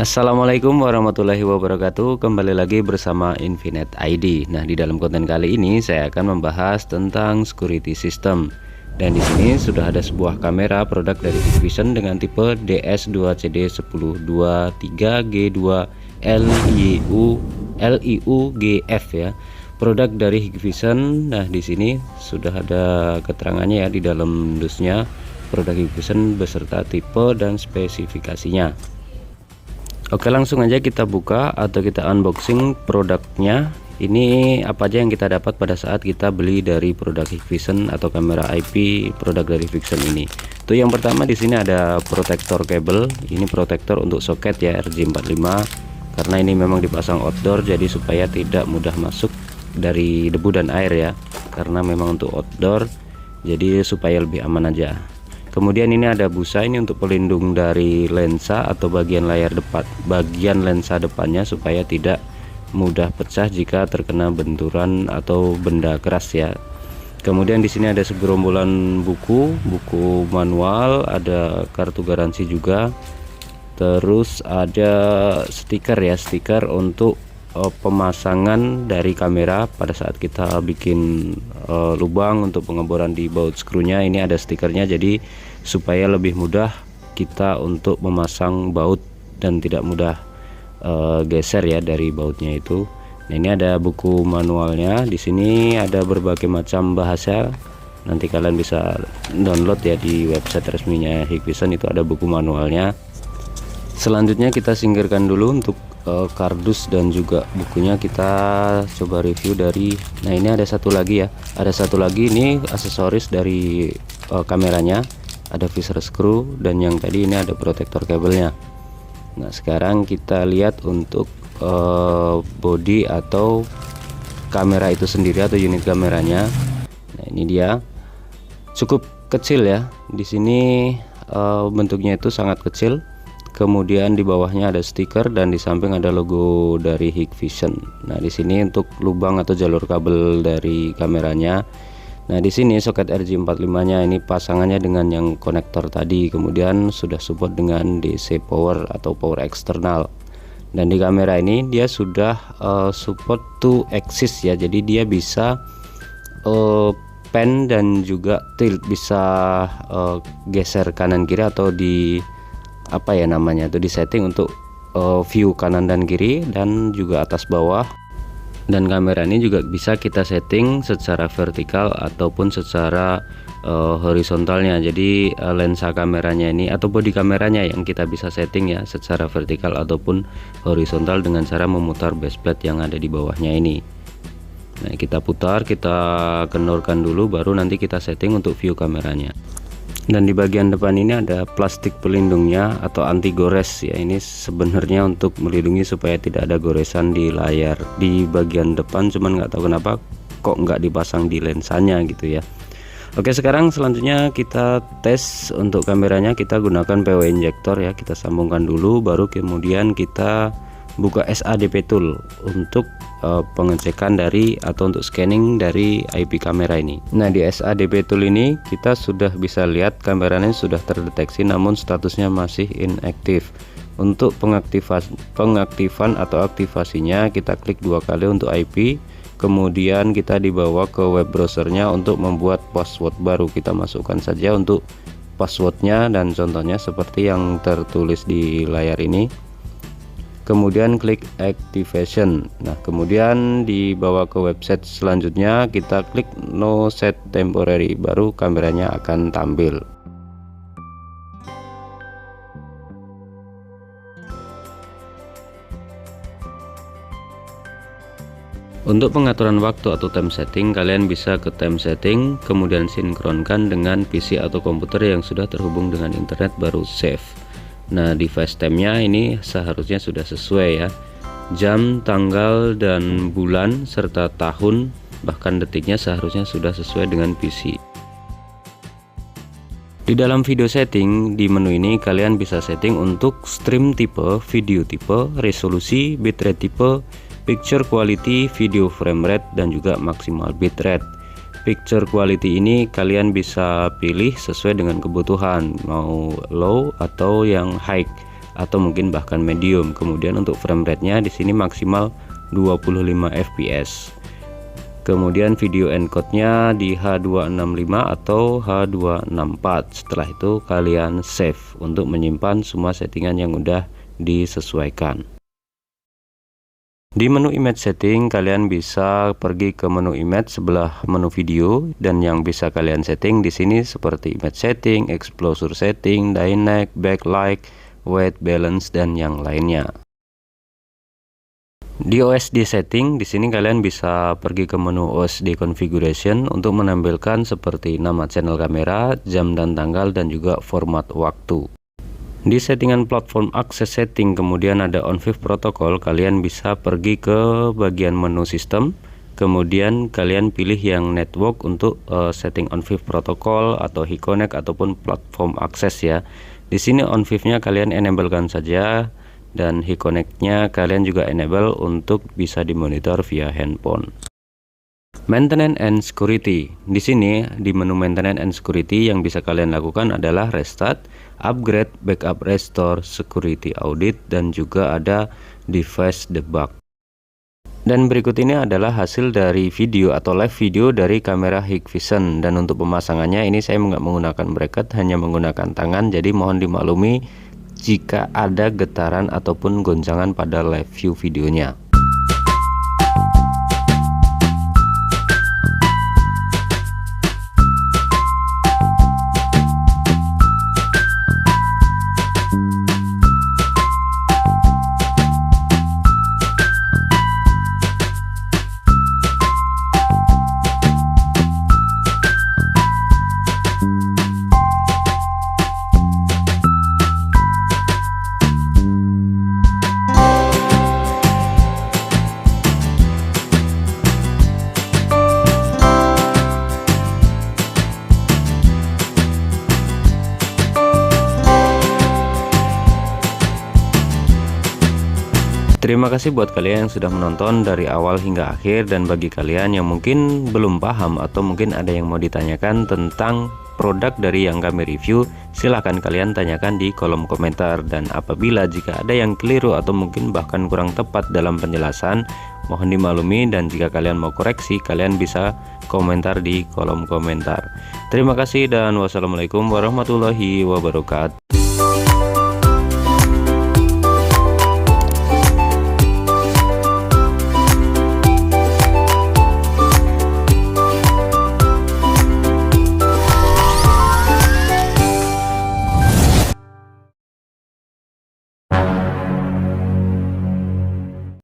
Assalamualaikum warahmatullahi wabarakatuh. Kembali lagi bersama Infinite ID. Nah, di dalam konten kali ini saya akan membahas tentang security system. Dan di sini sudah ada sebuah kamera produk dari Hikvision dengan tipe DS2CD1023G2 LIU-GF ya. Produk dari Hikvision. Nah, di sini sudah ada keterangannya ya di dalam dusnya. Produk Hikvision beserta tipe dan spesifikasinya. Oke, langsung aja kita buka atau kita unboxing produknya. Ini apa aja yang kita dapat pada saat kita beli dari produk Hikvision atau kamera IP produk dari Hikvision ini. Tuh, yang pertama di sini ada protektor kabel. Ini protektor untuk soket ya RJ45, karena ini memang dipasang outdoor jadi supaya tidak mudah masuk dari debu dan air ya. Karena memang untuk outdoor jadi supaya lebih aman aja. Kemudian ini ada busa, ini untuk pelindung dari lensa atau bagian layar depan, bagian lensa depannya supaya tidak mudah pecah jika terkena benturan atau benda keras ya. Kemudian di sini ada segerombolan buku manual, ada kartu garansi juga. Terus ada stiker ya, stiker untuk pemasangan dari kamera pada saat kita bikin lubang untuk pengeboran di baut skrunya. Ini ada stikernya jadi supaya lebih mudah kita untuk memasang baut dan tidak mudah geser ya dari bautnya itu. Nah, ini ada buku manualnya. Di sini ada berbagai macam bahasa. Nanti kalian bisa download ya di website resminya Hikvision, itu ada buku manualnya. Selanjutnya kita singkirkan dulu untuk kardus dan juga bukunya. Kita coba review dari, nah ini ada satu lagi ya, ada satu lagi ini aksesoris dari kameranya, ada visor screw, dan yang tadi ini ada protektor kabelnya. Nah, sekarang kita lihat untuk body atau kamera itu sendiri atau unit kameranya. Nah, ini dia, cukup kecil ya. Di sini bentuknya itu sangat kecil. Kemudian di bawahnya ada stiker dan di samping ada logo dari Hikvision. Nah, di sini untuk lubang atau jalur kabel dari kameranya. Nah, di sini soket RJ45-nya ini pasangannya dengan yang konektor tadi. Kemudian sudah support dengan DC power atau power eksternal. Dan di kamera ini dia sudah support to axis ya. Jadi dia bisa pan dan juga tilt, bisa geser kanan kiri atau di apa ya namanya tuh, di setting untuk view kanan dan kiri dan juga atas bawah. Dan kamera ini juga bisa kita setting secara vertikal ataupun secara horizontalnya. Jadi lensa kameranya ini atau body kameranya yang kita bisa setting ya secara vertikal ataupun horizontal dengan cara memutar base plate yang ada di bawahnya ini. Nah, kita putar, kita kendorkan dulu, baru nanti kita setting untuk view kameranya. Dan di bagian depan ini ada plastik pelindungnya atau anti gores ya. Ini sebenarnya untuk melindungi supaya tidak ada goresan di layar di bagian depan, cuman nggak tahu kenapa kok nggak dipasang di lensanya gitu ya. Oke, sekarang selanjutnya kita tes untuk kameranya. Kita gunakan PW injector ya, kita sambungkan dulu, baru kemudian kita buka SADP tool untuk pengecekan dari atau untuk scanning dari IP kamera ini. Nah, di SADP tool ini kita sudah bisa lihat kameranya sudah terdeteksi namun statusnya masih inaktif. Untuk pengaktifan atau aktivasinya kita klik 2 kali untuk IP, kemudian kita dibawa ke web browsernya untuk membuat password baru. Kita masukkan saja untuk passwordnya dan contohnya seperti yang tertulis di layar ini. Kemudian klik activation. Nah, kemudian dibawa ke website selanjutnya, kita klik no set temporary, baru kameranya akan tampil. Untuk pengaturan waktu atau time setting, kalian bisa ke time setting, kemudian sinkronkan dengan PC atau komputer yang sudah terhubung dengan internet, baru save. Nah, device time-nya ini seharusnya sudah sesuai ya, jam, tanggal, dan bulan serta tahun, bahkan detiknya seharusnya sudah sesuai dengan PC. Di dalam video setting di menu ini kalian bisa setting untuk stream tipe, video tipe, resolusi, bitrate tipe, picture quality, video frame rate, dan juga maksimal bitrate. Picture quality ini kalian bisa pilih sesuai dengan kebutuhan, mau low atau yang high. atau mungkin bahkan medium. Kemudian untuk frame rate-nya di sini maksimal 25 fps. Kemudian video encode-nya di H265 atau H264. Setelah itu kalian save untuk menyimpan semua settingan yang udah disesuaikan. Di menu image setting, kalian bisa pergi ke menu image sebelah menu video, dan yang bisa kalian setting di sini seperti image setting, exposure setting, dynamic, backlight, white balance, dan yang lainnya. Di OSD setting, di sini kalian bisa pergi ke menu OSD configuration untuk menampilkan seperti nama channel kamera, jam dan tanggal, dan juga format waktu. Di settingan platform access setting, kemudian ada on-5 protokol, kalian bisa pergi ke bagian menu sistem, kemudian kalian pilih yang network untuk setting on-5 protokol atau HiConnect ataupun platform access ya. Di sini on-5-nya kalian enablekan saja, dan HiConnect-nya kalian juga enable untuk bisa dimonitor via handphone. Maintenance and security. Di sini di menu maintenance and security yang bisa kalian lakukan adalah restart, upgrade, backup, restore, security audit, dan juga ada device debug. Dan berikut ini adalah hasil dari video atau live video dari kamera Hikvision, dan untuk pemasangannya ini saya nggak menggunakan bracket, hanya menggunakan tangan, jadi mohon dimaklumi jika ada getaran ataupun goncangan pada live view videonya. Terima kasih buat kalian yang sudah menonton dari awal hingga akhir, dan bagi kalian yang mungkin belum paham atau mungkin ada yang mau ditanyakan tentang produk dari yang kami review, silahkan kalian tanyakan di kolom komentar. Dan apabila jika ada yang keliru atau mungkin bahkan kurang tepat dalam penjelasan, mohon dimaklumi, dan jika kalian mau koreksi, kalian bisa komentar di kolom komentar. Terima kasih dan wassalamualaikum warahmatullahi wabarakatuh.